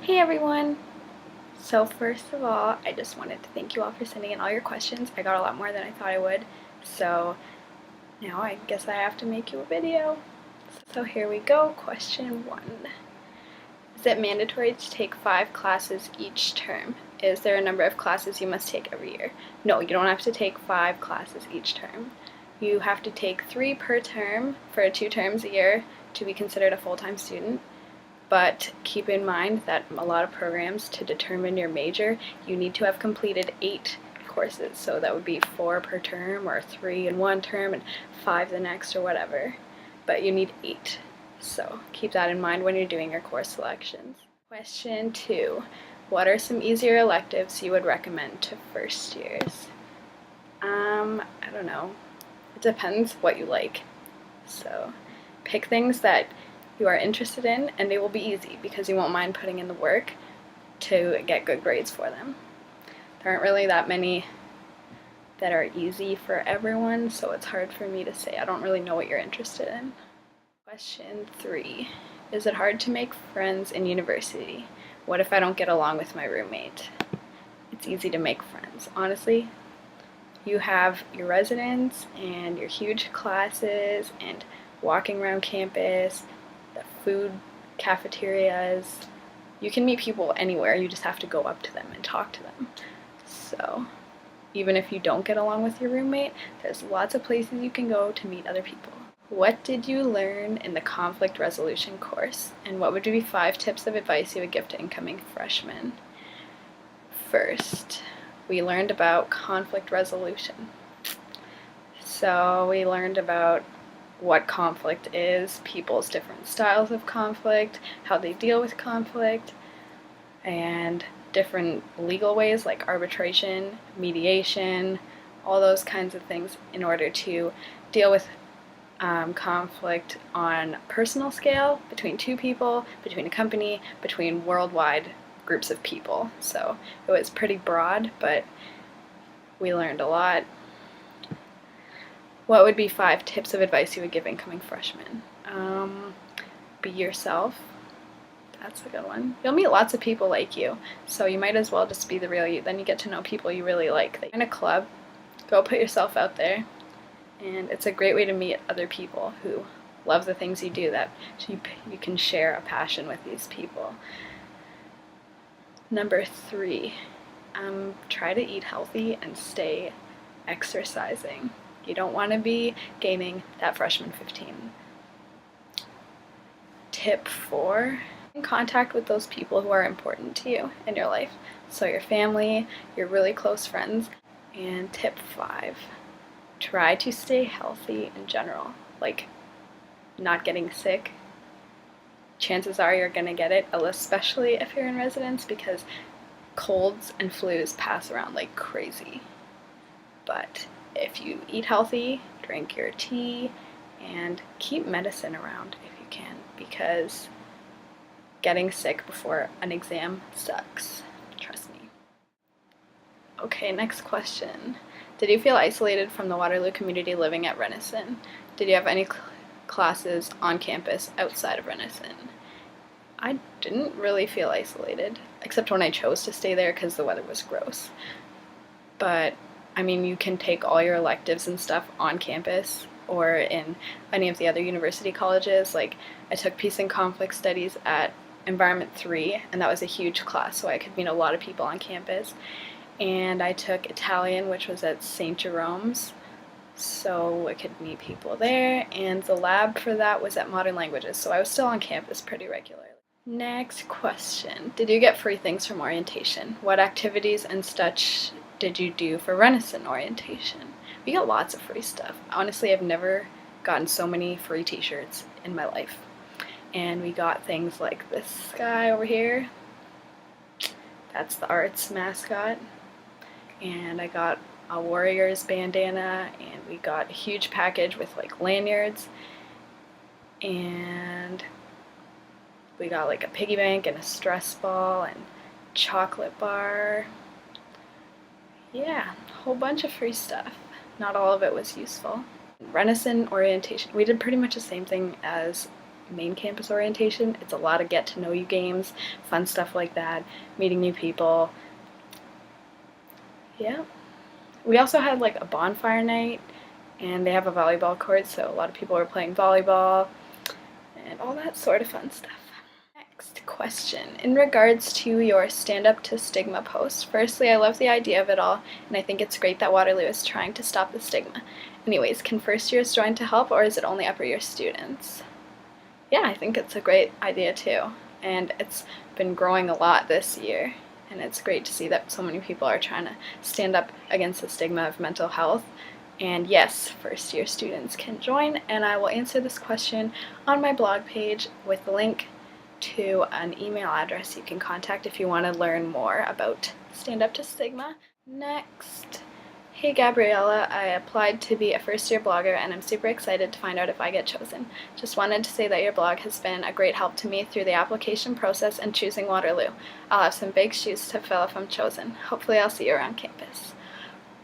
Hey everyone! So first of all, I just wanted to thank you all for sending in all your questions. I got a lot more than I thought I would, so now I guess I have to make you a video. So here we go, question 1. Is it mandatory to take 5 classes each term? Is there a number of classes you must take every year? No, you don't have to take 5 classes each term. You have to take 3 per term for 2 terms a year to be considered a full-time student. But keep in mind that a lot of programs, to determine your major, you need to have completed 8 courses. So that would be 4 per term, or 3 in one term and 5 the next, or whatever. But you need 8. So keep that in mind when you're doing your course selections. Question 2. What are some easier electives you would recommend to first years? I don't know. It depends what you like. So pick things that you are interested in, and they will be easy because you won't mind putting in the work to get good grades for them. There aren't really that many that are easy for everyone, so it's hard for me to say. I don't really know what you're interested in. Question 3. Is it hard to make friends in university? What if I don't get along with my roommate? It's easy to make friends. Honestly, you have your residence and your huge classes and walking around campus, the food cafeterias. You can meet people anywhere, you just have to go up to them and talk to them. So even if you don't get along with your roommate, there's lots of places you can go to meet other people. What did you learn in the conflict resolution course? And what would be 5 tips of advice you would give to incoming freshmen? First, we learned about conflict resolution. So we learned about what conflict is, people's different styles of conflict, how they deal with conflict, and different legal ways like arbitration, mediation, all those kinds of things in order to deal with conflict on a personal scale, between 2 people, between a company, between worldwide groups of people. So it was pretty broad, but we learned a lot. What would be 5 tips of advice you would give incoming freshmen? Be yourself. That's a good one. You'll meet lots of people like you, so you might as well just be the real you. Then you get to know people you really like. In a club, go put yourself out there, and it's a great way to meet other people who love the things you do, that you can share a passion with these people. Number 3, try to eat healthy and stay exercising. You don't want to be gaining that freshman 15. Tip 4, in contact with those people who are important to you in your life. So your family, your really close friends. And tip 5, try to stay healthy in general, like not getting sick. Chances are you're going to get it, especially if you're in residence, because colds and flus pass around like crazy. But if you eat healthy, drink your tea, and keep medicine around if you can, because getting sick before an exam sucks. Trust me. Okay, next question. Did you feel isolated from the Waterloo community living at Renison? Did you have any classes on campus outside of Renison? I didn't really feel isolated, except when I chose to stay there because the weather was gross. But I mean, you can take all your electives and stuff on campus or in any of the other university colleges. Like, I took Peace and Conflict Studies at Environment 3, and that was a huge class, so I could meet a lot of people on campus. And I took Italian, which was at St. Jerome's, so I could meet people there. And the lab for that was at Modern Languages, so I was still on campus pretty regularly. Next question. Did you get free things from orientation? What activities and such did you do for Renison orientation? We got lots of free stuff. Honestly, I've never gotten so many free t-shirts in my life. And we got things like this guy over here. That's the Arts mascot. And I got a Warriors bandana, and we got a huge package with like lanyards. And we got like a piggy bank and a stress ball and chocolate bar. Yeah, a whole bunch of free stuff. Not all of it was useful. Renison orientation, we did pretty much the same thing as main campus orientation. It's a lot of get to know you games, fun stuff like that, meeting new people. Yeah. We also had like a bonfire night, and they have a volleyball court, so a lot of people were playing volleyball and all that sort of fun stuff. Next question. In regards to your Stand Up to Stigma post, firstly, I love the idea of it all, and I think it's great that Waterloo is trying to stop the stigma. Anyways, can first years join to help, or is it only upper year students? Yeah, I think it's a great idea too, and it's been growing a lot this year, and it's great to see that so many people are trying to stand up against the stigma of mental health. And yes, first year students can join, and I will answer this question on my blog page with a link to an email address you can contact if you want to learn more about Stand Up to Stigma. Next. Hey Gabriella, I applied to be a first year blogger and I'm super excited to find out if I get chosen. Just wanted to say that your blog has been a great help to me through the application process and choosing Waterloo. I'll have some big shoes to fill if I'm chosen. Hopefully I'll see you around campus.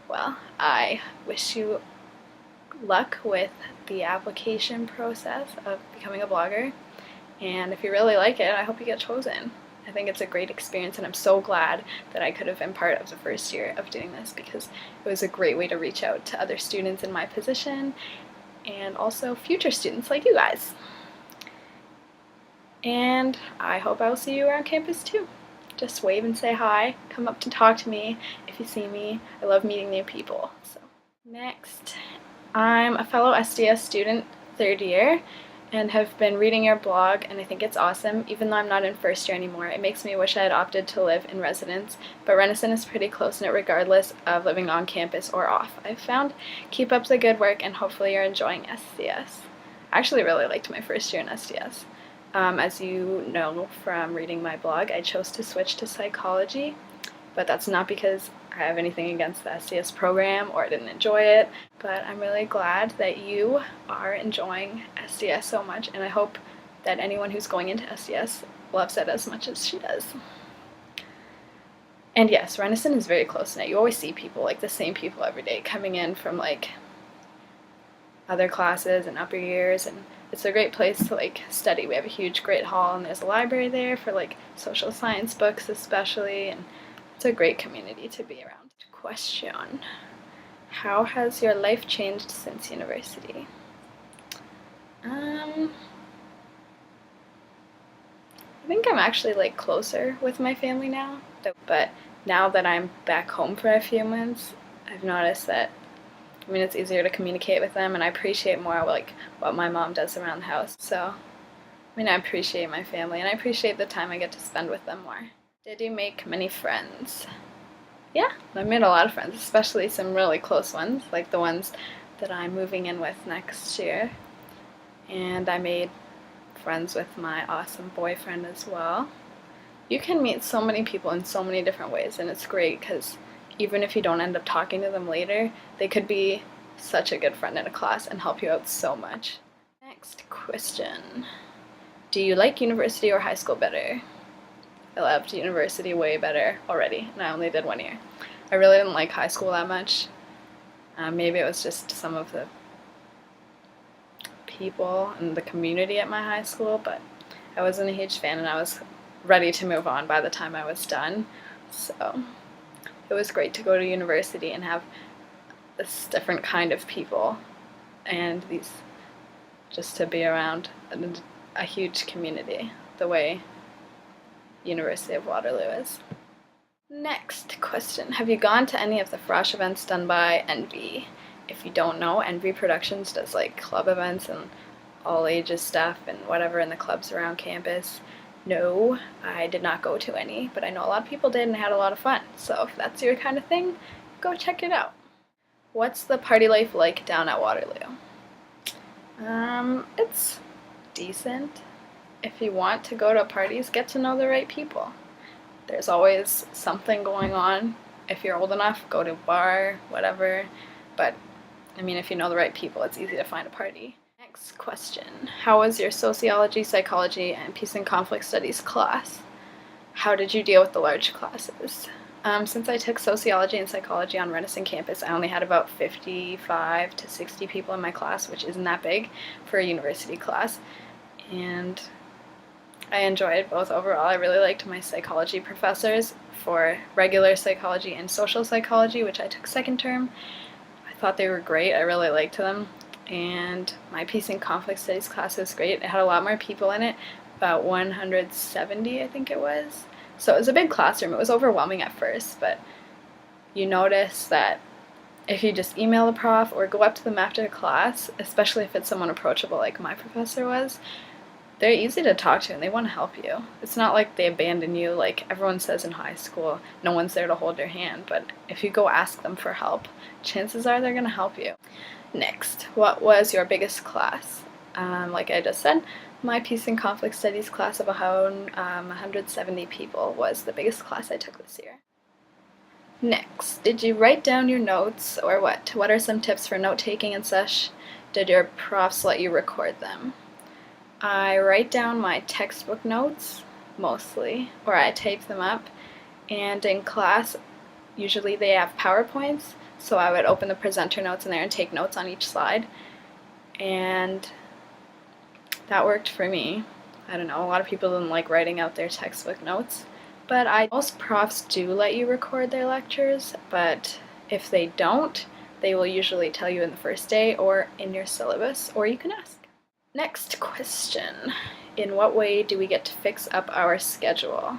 Well, I wish you luck with the application process of becoming a blogger, and if you really like it, I hope you get chosen. I think it's a great experience, and I'm so glad that I could have been part of the first year of doing this, because it was a great way to reach out to other students in my position and also future students like you guys. And I hope I will see you around campus too. Just wave and say hi. Come up to talk to me if you see me. I love meeting new people. So next, I'm a fellow SDS student, third year, and have been reading your blog, and I think it's awesome. Even though I'm not in first year anymore, it makes me wish I had opted to live in residence, but Renison is pretty close-knit regardless of living on campus or off, I've found. Keep up the good work, and hopefully you're enjoying SDS. I actually really liked my first year in SDS. As you know from reading my blog, I chose to switch to psychology, but that's not because I have anything against the SDS program or I didn't enjoy it, but I'm really glad that you are enjoying SDS so much, and I hope that anyone who's going into SDS loves it as much as she does. And yes, Renison is very close-knit. You always see people, like the same people every day, coming in from like other classes and upper years, and it's a great place to like study. We have a huge great hall, and there's a library there for like social science books especially, and it's a great community to be around. Question. How has your life changed since university? I think I'm actually like closer with my family now, but now that I'm back home for a few months, I've noticed that it's easier to communicate with them, and I appreciate more like what my mom does around the house. So, I appreciate my family, and I appreciate the time I get to spend with them more. Did you make many friends? Yeah, I made a lot of friends, especially some really close ones, like the ones that I'm moving in with next year. And I made friends with my awesome boyfriend as well. You can meet so many people in so many different ways, and it's great because even if you don't end up talking to them later, they could be such a good friend in a class and help you out so much. Next question. Do you like university or high school better? I loved university way better already, and I only did 1 year. I really didn't like high school that much. Maybe it was just some of the people and the community at my high school, but I wasn't a huge fan, and I was ready to move on by the time I was done. So it was great to go to university and have this different kind of people, and these just to be around a huge community the way University of Waterloo is. Next question. Have you gone to any of the Frosh events done by Envy? If you don't know, Envy Productions does like club events and all ages stuff and whatever in the clubs around campus. No, I did not go to any, but I know a lot of people did and had a lot of fun. So if that's your kind of thing, go check it out. What's the party life like down at Waterloo? It's decent. If you want to go to parties, get to know the right people. There's always something going on. If you're old enough, go to a bar, whatever. But, if you know the right people, it's easy to find a party. Next question. How was your sociology, psychology, and peace and conflict studies class? How did you deal with the large classes? Since I took sociology and psychology on Renison campus, I only had about 55 to 60 people in my class, which isn't that big for a university class. and I enjoyed both overall. I really liked my psychology professors for regular psychology and social psychology, which I took second term. I thought they were great. I really liked them. And my peace and conflict studies class was great. It had a lot more people in it, about 170 I think it was. So it was a big classroom. It was overwhelming at first, but you notice that if you just email the prof or go up to them after class, especially if it's someone approachable like my professor was, they're easy to talk to and they want to help you. It's not like they abandon you like everyone says in high school. No one's there to hold your hand, but if you go ask them for help, chances are they're going to help you. Next, what was your biggest class? Like I just said, my peace and conflict studies class of around 170 people was the biggest class I took this year. Next, did you write down your notes or what? What are some tips for note taking and such? Did your profs let you record them? I write down my textbook notes, mostly, or I tape them up, and in class, usually they have PowerPoints, so I would open the presenter notes in there and take notes on each slide, and that worked for me. I don't know, a lot of people didn't like writing out their textbook notes, but most profs do let you record their lectures, but if they don't, they will usually tell you in the first day or in your syllabus, or you can ask. Next question. In what way do we get to fix up our schedule?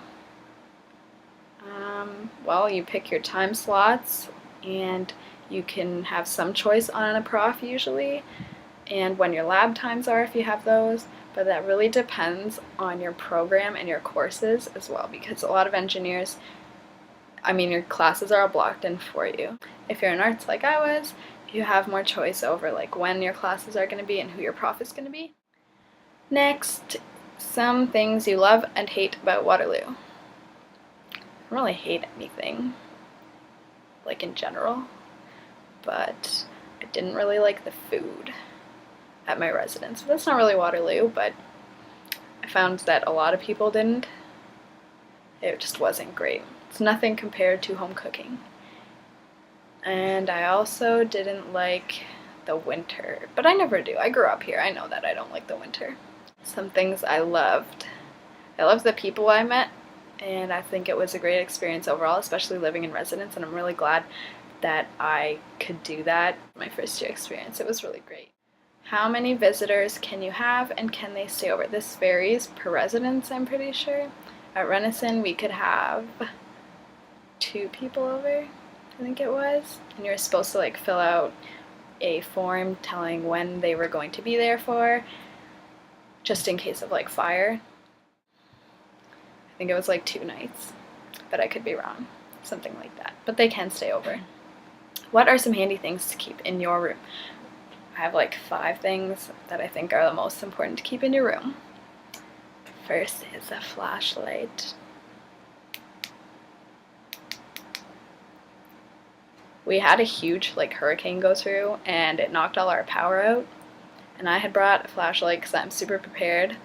Well, you pick your time slots and you can have some choice on a prof usually, and when your lab times are if you have those, but that really depends on your program and your courses as well, because a lot of engineers, your classes are all blocked in for you. If you're in arts like I was, you have more choice over like when your classes are going to be and who your prof is going to be. Next, some things you love and hate about Waterloo. I don't really hate anything, like in general, but I didn't really like the food at my residence. That's not really Waterloo, but I found that a lot of people didn't. It just wasn't great. It's nothing compared to home cooking. And I also didn't like the winter, but I never do. I grew up here. I know that I don't like the winter. Some things I loved. I loved the people I met, and I think it was a great experience overall, especially living in residence, and I'm really glad that I could do that. My first year experience, it was really great. How many visitors can you have and can they stay over? This varies per residence, I'm pretty sure. At Renison, we could have 2 people over, I think it was, and you were supposed to like fill out a form telling when they were going to be there for, just in case of like fire. I think it was like 2 nights, but I could be wrong, something like that. But they can stay over. What are some handy things to keep in your room? I have like 5 things that I think are the most important to keep in your room. First is a flashlight. We had a huge hurricane go through and it knocked all our power out, and I had brought a flashlight because I'm super prepared,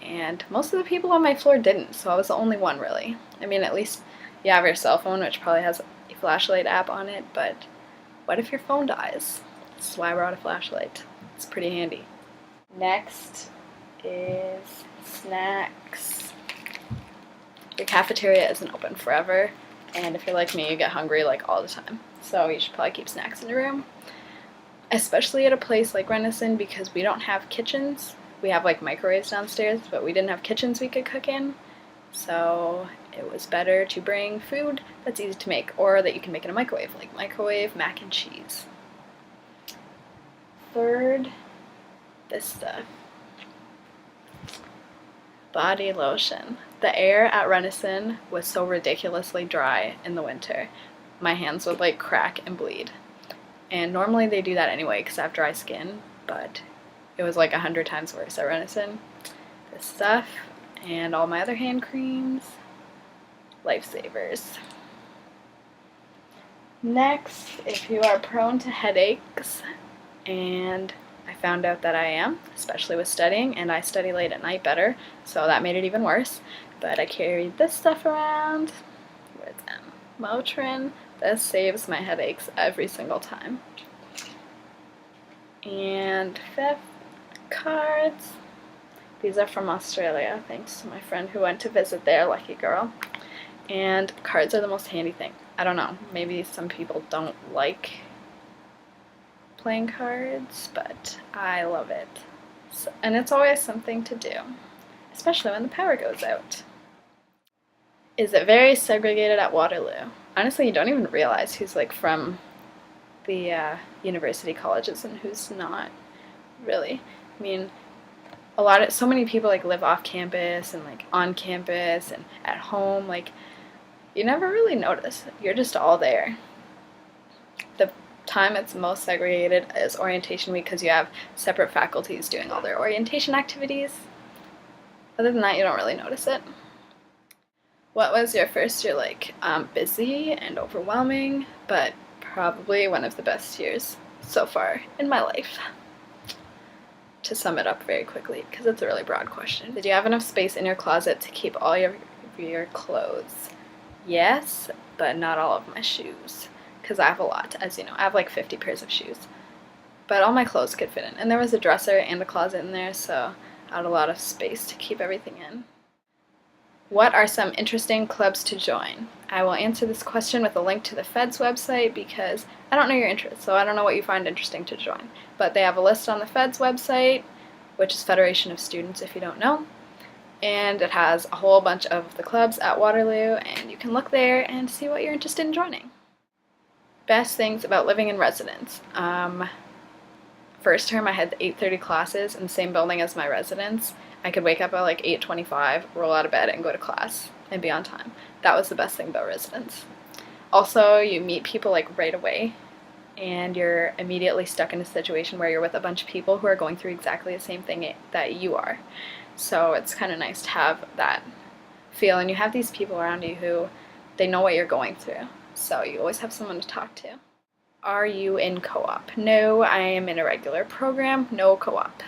and most of the people on my floor didn't, so I was the only one really. At least you have your cell phone, which probably has a flashlight app on it, but what if your phone dies? This is why I brought a flashlight. It's pretty handy. Next is snacks. Your cafeteria isn't open forever, and if you're like me, you get hungry all the time. So you should probably keep snacks in your room, especially at a place like Renison, because we don't have kitchens. We have microwaves downstairs, but we didn't have kitchens we could cook in. So it was better to bring food that's easy to make, or that you can make in a microwave, like microwave mac and cheese. Third, this stuff. Body lotion. The air at Renison was so ridiculously dry in the winter. My hands would crack and bleed. And normally they do that anyway because I have dry skin, but it was 100 times worse at Renison. This stuff and all my other hand creams. Lifesavers. Next, if you are prone to headaches, and I found out that I am, especially with studying, and I study late at night better, so that made it even worse. But I carried this stuff around. Where's M? Motrin. This saves my headaches every single time. And fifth, cards. These are from Australia, thanks to my friend who went to visit there, lucky girl. And cards are the most handy thing. I don't know, maybe some people don't like playing cards, but I love it. So, and it's always something to do, especially when the power goes out. Is it very segregated at Waterloo? Honestly, you don't even realize who's like from the university colleges and who's not, really. I mean, so many people like live off campus and like on campus and at home, like you never really notice. You're just all there. The time it's most segregated is orientation week because you have separate faculties doing all their orientation activities. Other than that, you don't really notice it. What was your first year like? Busy and overwhelming, but probably one of the best years so far in my life. To sum it up very quickly, because it's a really broad question. Did you have enough space in your closet to keep all your clothes? Yes, but not all of my shoes, because I have a lot, as you know. I have like 50 pairs of shoes. But all my clothes could fit in. And there was a dresser and a closet in there, so I had a lot of space to keep everything in. What are some interesting clubs to join? I will answer this question with a link to the Fed's website because I don't know your interests, so I don't know what you find interesting to join. But they have a list on the Fed's website, which is Federation of Students if you don't know. And it has a whole bunch of the clubs at Waterloo, and you can look there and see what you're interested in joining. Best things about living in residence. First term I had 8:30 classes in the same building as my residence. I could wake up at like 8:25, roll out of bed, and go to class and be on time. That was the best thing about residence. Also, you meet people like right away, and you're immediately stuck in a situation where you're with a bunch of people who are going through exactly the same thing that you are. So it's kind of nice to have that feel, and you have these people around you who they know what you're going through, so you always have someone to talk to. Are you in co-op? No, I am in a regular program, no co-op.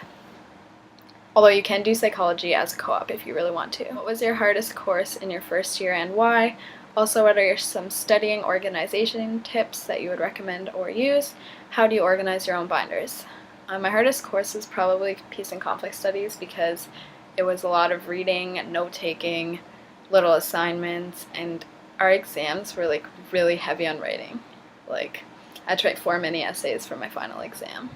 Although you can do psychology as a co-op if you really want to. What was your hardest course in your first year and why? Also, what are some studying organization tips that you would recommend or use? How do you organize your own binders? My hardest course is probably Peace and Conflict Studies because it was a lot of reading, note-taking, little assignments, and our exams were like really heavy on writing. Like, I had to write 4 mini essays for my final exam.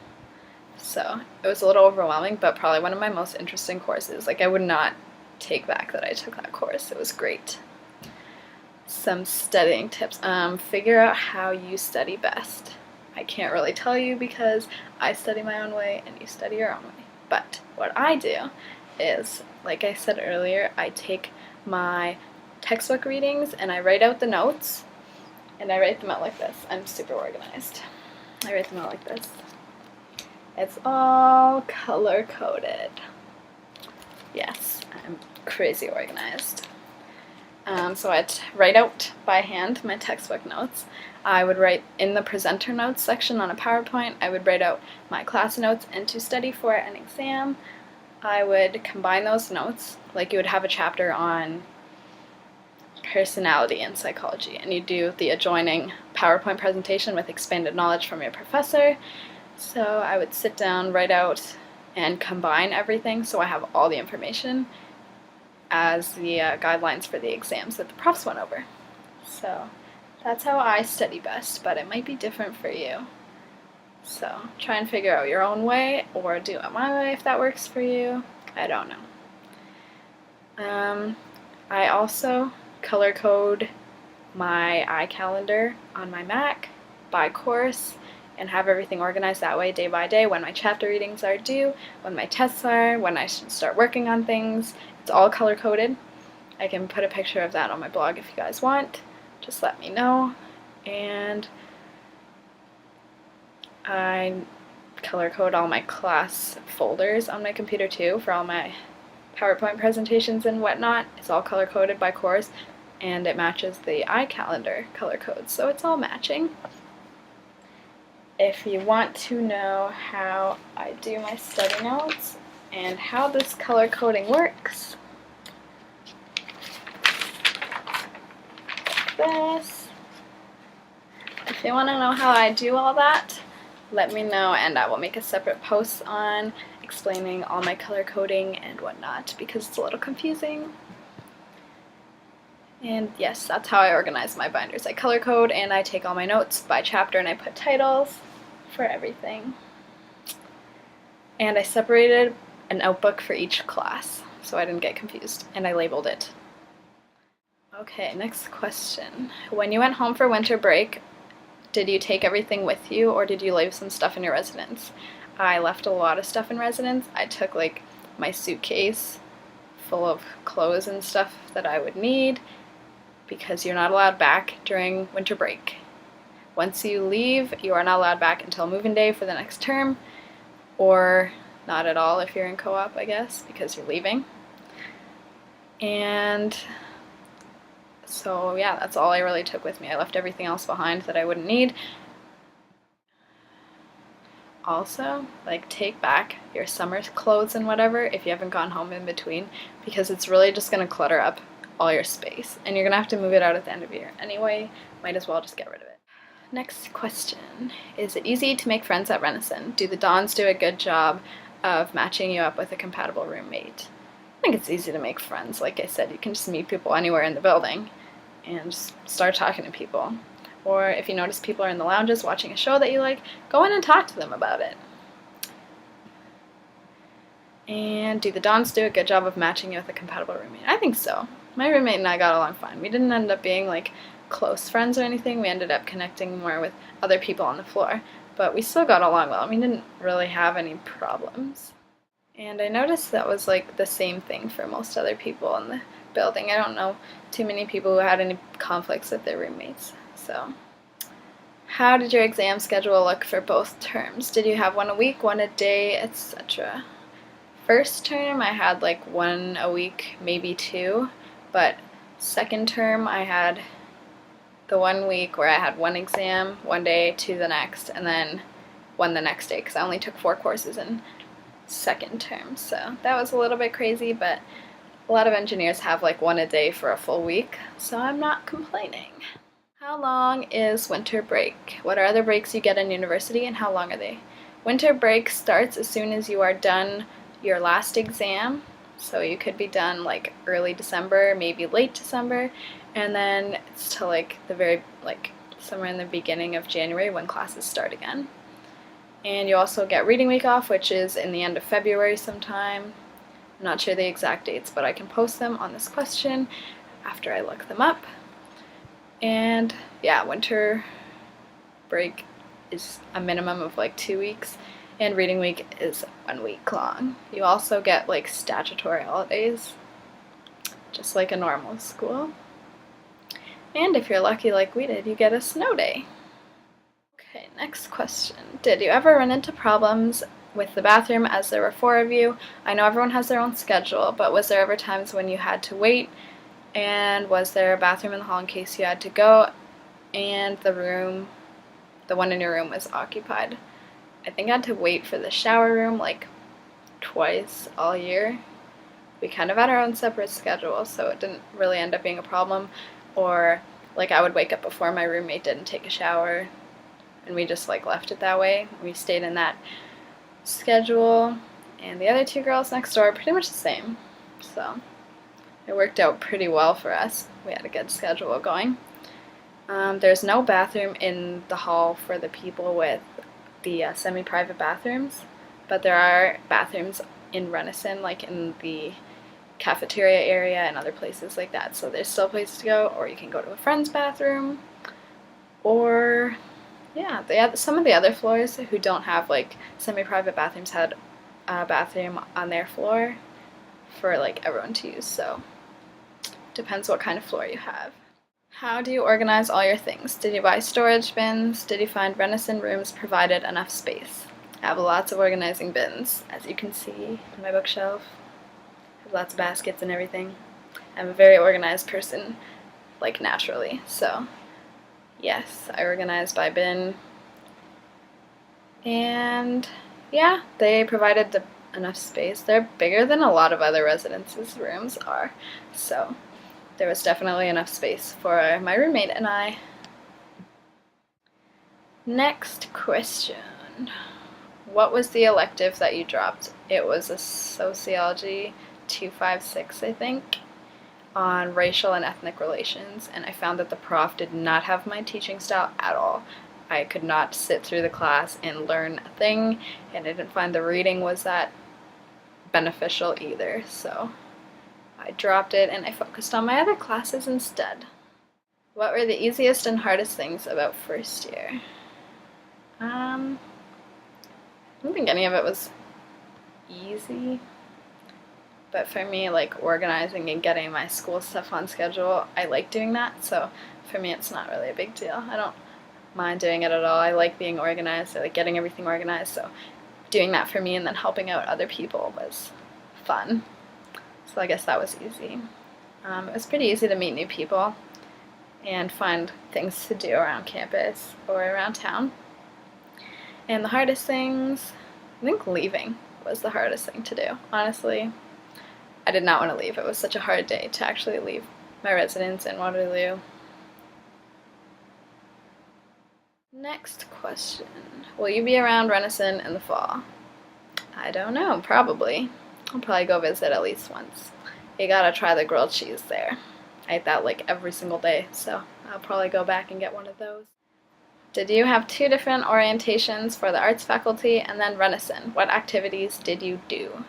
So it was a little overwhelming, but probably one of my most interesting courses. Like, I would not take back that I took that course. It was great. Some studying tips. Figure out how you study best. I can't really tell you because I study my own way and you study your own way. But what I do is, like I said earlier, I take my textbook readings and I write out the notes, and I write them out like this. I'm super organized. I write them out like this. It's all color-coded. Yes, I'm crazy organized. So I'd write out by hand my textbook notes. I would write in the presenter notes section on a PowerPoint. I would write out my class notes, and to study for an exam, I would combine those notes. Like, you would have a chapter on personality and psychology, and you do the adjoining PowerPoint presentation with expanded knowledge from your professor. So I would sit down, write out, and combine everything so I have all the information as the guidelines for the exams that the profs went over. So that's how I study best, but it might be different for you. So try and figure out your own way, or do it my way if that works for you. I don't know. I also color code my iCalendar on my Mac by course and have everything organized that way day by day, when my chapter readings are due, when my tests are, when I should start working on things. It's all color coded. I can put a picture of that on my blog if you guys want. Just let me know. And I color code all my class folders on my computer too for all my PowerPoint presentations and whatnot. It's all color coded by course, and it matches the iCalendar color code, so it's all matching. If you want to know how I do my study notes and how this color coding works, this. If you want to know how I do all that, let me know and I will make a separate post on explaining all my color coding and whatnot because it's a little confusing. And yes, that's how I organize my binders. I color code and I take all my notes by chapter and I put titles for everything. And I separated a notebook for each class so I didn't get confused, and I labeled it. Okay, next question. When you went home for winter break, did you take everything with you or did you leave some stuff in your residence? I left a lot of stuff in residence. I took like my suitcase full of clothes and stuff that I would need because you're not allowed back during winter break. Once you leave, you are not allowed back until move-in day for the next term, or not at all if you're in co-op, I guess, because you're leaving. And so yeah, that's all I really took with me. I left everything else behind that I wouldn't need. Also, like, take back your summer clothes and whatever if you haven't gone home in between, because it's really just going to clutter up all your space and you're going to have to move it out at the end of the year anyway. Might as well just get rid of it. Next question. Is it easy to make friends at Renison? Do the Dons do a good job of matching you up with a compatible roommate? I think it's easy to make friends. Like I said, you can just meet people anywhere in the building and just start talking to people. Or if you notice people are in the lounges watching a show that you like, go in and talk to them about it. And do the Dons do a good job of matching you with a compatible roommate? I think so. My roommate and I got along fine. We didn't end up being like close friends or anything. We ended up connecting more with other people on the floor, but we still got along well. We didn't really have any problems. And I noticed that was like the same thing for most other people in the building. I don't know too many people who had any conflicts with their roommates. So, how did your exam schedule look for both terms? Did you have one a week, one a day, etc.? First term I had like one a week, maybe two, but second term I had the 1 week where I had one exam one day, two the next, and then one the next day because I only took 4 courses in second term. So that was a little bit crazy, but a lot of engineers have like one a day for a full week, so I'm not complaining. How long is winter break? What are other breaks you get in university and how long are they? Winter break starts as soon as you are done your last exam, so you could be done like early December, maybe late December, and then it's till like the very, like somewhere in the beginning of January when classes start again. And you also get reading week off, which is in the end of February sometime. I'm not sure the exact dates, but I can post them on this question after I look them up. And yeah, winter break is a minimum of like 2 weeks, and reading week is 1 week long. You also get like statutory holidays, just like a normal school. And if you're lucky like we did, you get a snow day. Okay, next question. Did you ever run into problems with the bathroom as there were 4 of you? I know everyone has their own schedule, but was there ever times when you had to wait? And was there a bathroom in the hall in case you had to go and the one in your room was occupied? I think I had to wait for the shower room like twice all year. We kind of had our own separate schedule, so it didn't really end up being a problem. Or like I would wake up before my roommate didn't take a shower, and we just like left it that way. We stayed in that schedule, and the other 2 girls next door are pretty much the same. So it worked out pretty well for us. We had a good schedule going. There's no bathroom in the hall for the people with the semi-private bathrooms, but there are bathrooms in Renison, like in the cafeteria area and other places like that. So there's still places to go, or you can go to a friend's bathroom, or yeah, some of the other floors who don't have like semi-private bathrooms had a bathroom on their floor for like everyone to use. So depends what kind of floor you have. How do you organize all your things? Did you buy storage bins? Did you find Renison rooms provided enough space? I have lots of organizing bins, as you can see on my bookshelf. I have lots of baskets and everything. I'm a very organized person, like naturally, so yes, I organize by bin. And yeah, they provided enough space. They're bigger than a lot of other residences' rooms are, so there was definitely enough space for my roommate and I. Next question. What was the elective that you dropped? It was a Sociology 256, I think, on racial and ethnic relations, and I found that the prof did not have my teaching style at all. I could not sit through the class and learn a thing, and I didn't find the reading was that beneficial either, so I dropped it and I focused on my other classes instead. What were the easiest and hardest things about first year? I don't think any of it was easy, but for me, like organizing and getting my school stuff on schedule, I like doing that, so for me it's not really a big deal. I don't mind doing it at all. I like being organized, I like getting everything organized, so doing that for me and then helping out other people was fun. So I guess that was easy. It was pretty easy to meet new people and find things to do around campus or around town. And the hardest things, I think leaving was the hardest thing to do. Honestly, I did not want to leave. It was such a hard day to actually leave my residence in Waterloo. Next question. Will you be around Renison in the fall? I don't know, probably. I'll probably go visit at least once. You gotta try the grilled cheese there. I ate that like every single day, so I'll probably go back and get one of those. Did you have 2 different orientations for the arts faculty and then Renison? What activities did you do?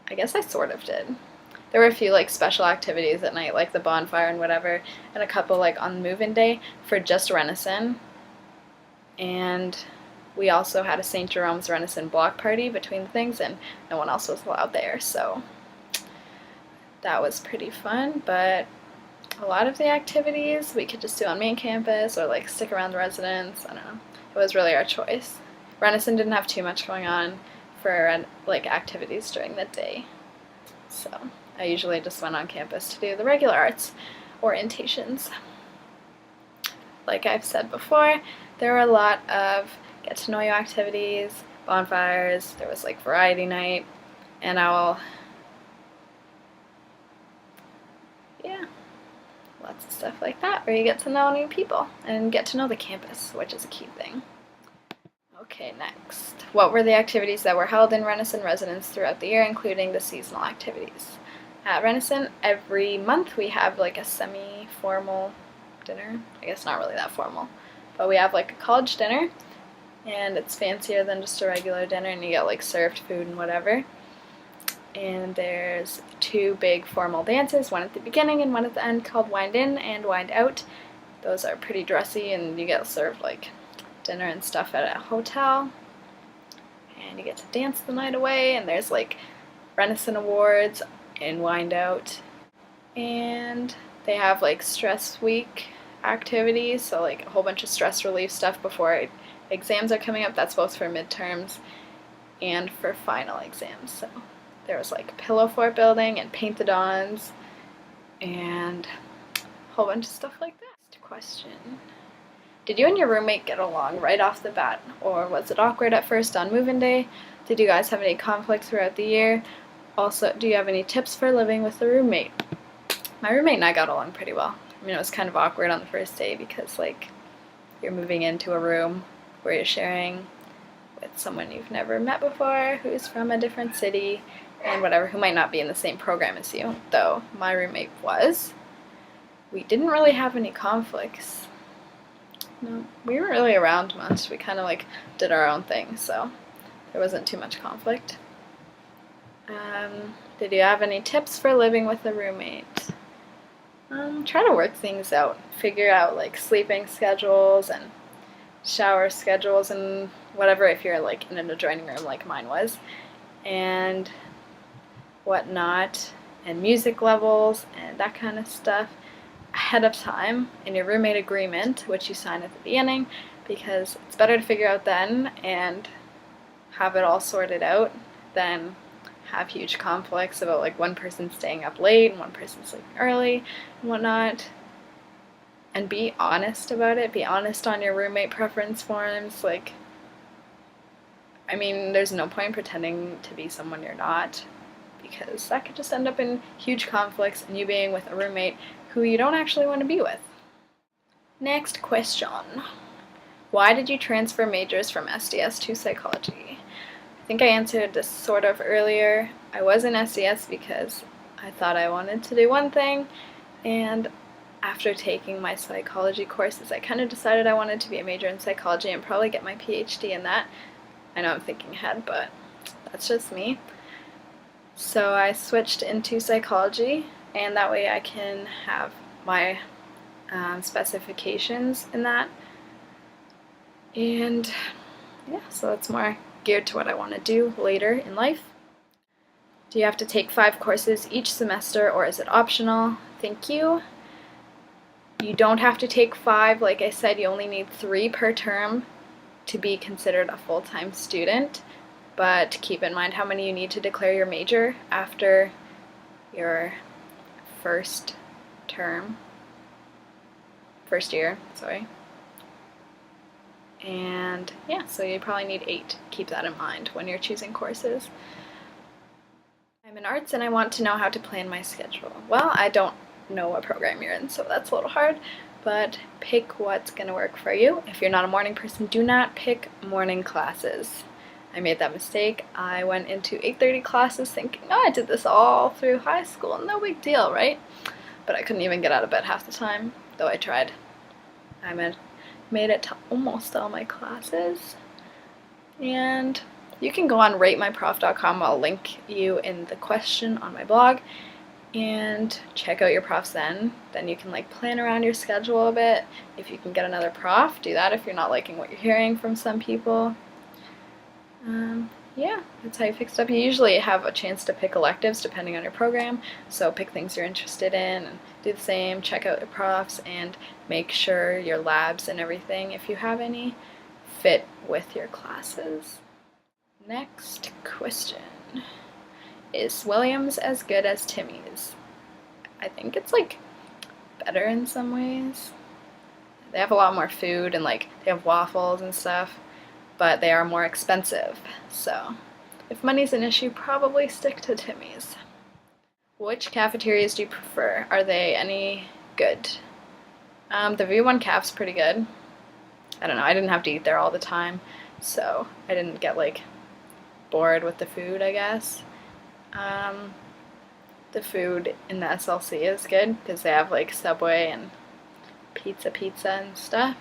I guess I sort of did. There were a few like special activities at night, like the bonfire and whatever, and a couple like on move-in day for just Renison. And we also had a St. Jerome's Renison block party between the things, and no one else was allowed there, so that was pretty fun. But a lot of the activities we could just do on main campus or like stick around the residence. I don't know. It was really our choice. Renison didn't have too much going on for like activities during the day, so I usually just went on campus to do the regular arts orientations. Like I've said before, there were a lot of get to know you activities, bonfires, there was like variety night, and lots of stuff like that where you get to know new people and get to know the campus, which is a key thing. Okay, next. What were the activities that were held in Renison residence throughout the year, including the seasonal activities? At Renison, every month we have like a semi-formal dinner. I guess not really that formal, but we have like a college dinner, and it's fancier than just a regular dinner, and you get like served food and whatever. And there's 2 big formal dances, one at the beginning and one at the end, called Wind In and Wind Out. Those are pretty dressy, and you get served like dinner and stuff at a hotel, and you get to dance the night away. And there's like Renison awards and Wind Out, and they have like stress week activities, so like a whole bunch of stress relief stuff before exams are coming up. That's both for midterms and for final exams. So there was like pillow fort building and paint the dawns and a whole bunch of stuff like that. Question. Did you and your roommate get along right off the bat, or was it awkward at first on move-in day? Did you guys have any conflict throughout the year? Also, do you have any tips for living with a roommate? My roommate and I got along pretty well. I mean, it was kind of awkward on the first day because like you're moving into a room where you're sharing with someone you've never met before, who's from a different city, and whatever, who might not be in the same program as you, though my roommate was. We didn't really have any conflicts. No, we weren't really around much. We kind of like did our own thing, so there wasn't too much conflict. Did you have any tips for living with a roommate? Try to work things out. Figure out like sleeping schedules and shower schedules and whatever if you're like in an adjoining room like mine was, and whatnot, and music levels and that kind of stuff ahead of time in your roommate agreement, which you sign at the beginning, because it's better to figure out then and have it all sorted out than have huge conflicts about like one person staying up late and one person sleeping early and whatnot. And be honest about it. Be honest on your roommate preference forms. Like, I mean, there's no point pretending to be someone you're not, because that could just end up in huge conflicts and you being with a roommate who you don't actually want to be with. Next question. Why did you transfer majors from SDS to psychology? think I answered this sort of earlier. I was in SES because I thought I wanted to do one thing, and after taking my psychology courses, I kind of decided I wanted to be a major in psychology and probably get my PhD in that. I know I'm thinking ahead, but that's just me. So I switched into psychology, and that way I can have my specifications in that. And yeah, so it's more geared to what I want to do later in life. Do you have to take 5 courses each semester, or is it optional? Thank you. You don't have to take 5. Like I said, you only need 3 per term to be considered a full-time student. But keep in mind how many you need to declare your major after your first year, sorry. And yeah, so you probably need 8. Keep that in mind when you're choosing courses. I'm in arts and I want to know how to plan my schedule. Well, I don't know what program you're in, so that's a little hard, but pick what's going to work for you. If you're not a morning person, do not pick morning classes. I made that mistake. I went into 8:30 classes thinking, oh, I did this all through high school, no big deal, right? But I couldn't even get out of bed half the time, though I tried. I made it to almost all my classes. And you can go on ratemyprof.com. I'll link you in the question on my blog, and check out your profs then. Then you can like plan around your schedule a bit. If you can get another prof, do that if you're not liking what you're hearing from some people. Yeah, that's how you fix it up. You usually have a chance to pick electives depending on your program, so pick things you're interested in and do the same. Check out your profs and make sure your labs and everything, if you have any, fit with your classes. Next question. Is Williams as good as Timmy's? I think it's like better in some ways. They have a lot more food and like they have waffles and stuff, but they are more expensive. So if money's an issue, probably stick to Timmy's. Which cafeterias do you prefer? Are they any good? The V1 Caf's pretty good. I don't know, I didn't have to eat there all the time, so I didn't get like bored with the food, I guess. The food in the SLC is good because they have like Subway and pizza and stuff.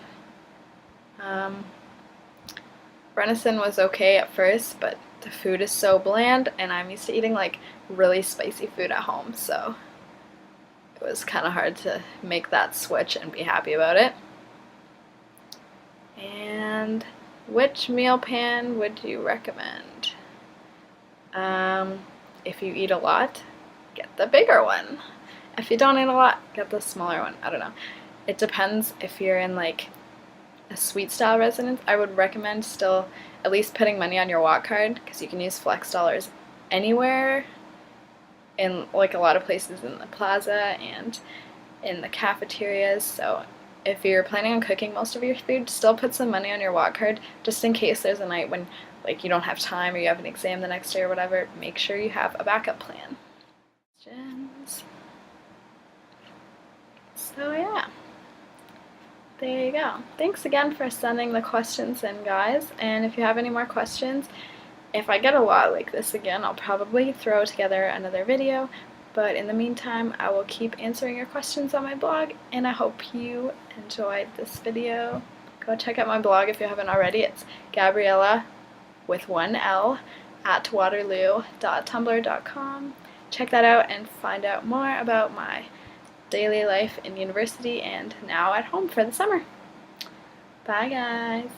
Renison was okay at first, but the food is so bland, and I'm used to eating like really spicy food at home, so it was kind of hard to make that switch and be happy about it. And which meal pan would you recommend? If you eat a lot, get the bigger one. If you don't eat a lot, get the smaller one. I don't know. It depends if you're in like a suite style residence. I would recommend still at least putting money on your walk card because you can use flex dollars anywhere in like a lot of places in the plaza and in the cafeterias. So if you're planning on cooking most of your food, still put some money on your walk card just in case there's a night when like you don't have time or you have an exam the next day or whatever. Make sure you have a backup plan. So yeah, there you go. Thanks again for sending the questions in, guys, and if you have any more questions, if I get a lot like this again, I'll probably throw together another video, but in the meantime, I will keep answering your questions on my blog, and I hope you enjoyed this video. Go check out my blog if you haven't already. It's Gabriella with 1 L at waterloo.tumblr.com. Check that out and find out more about my daily life in university and now at home for the summer. Bye, guys.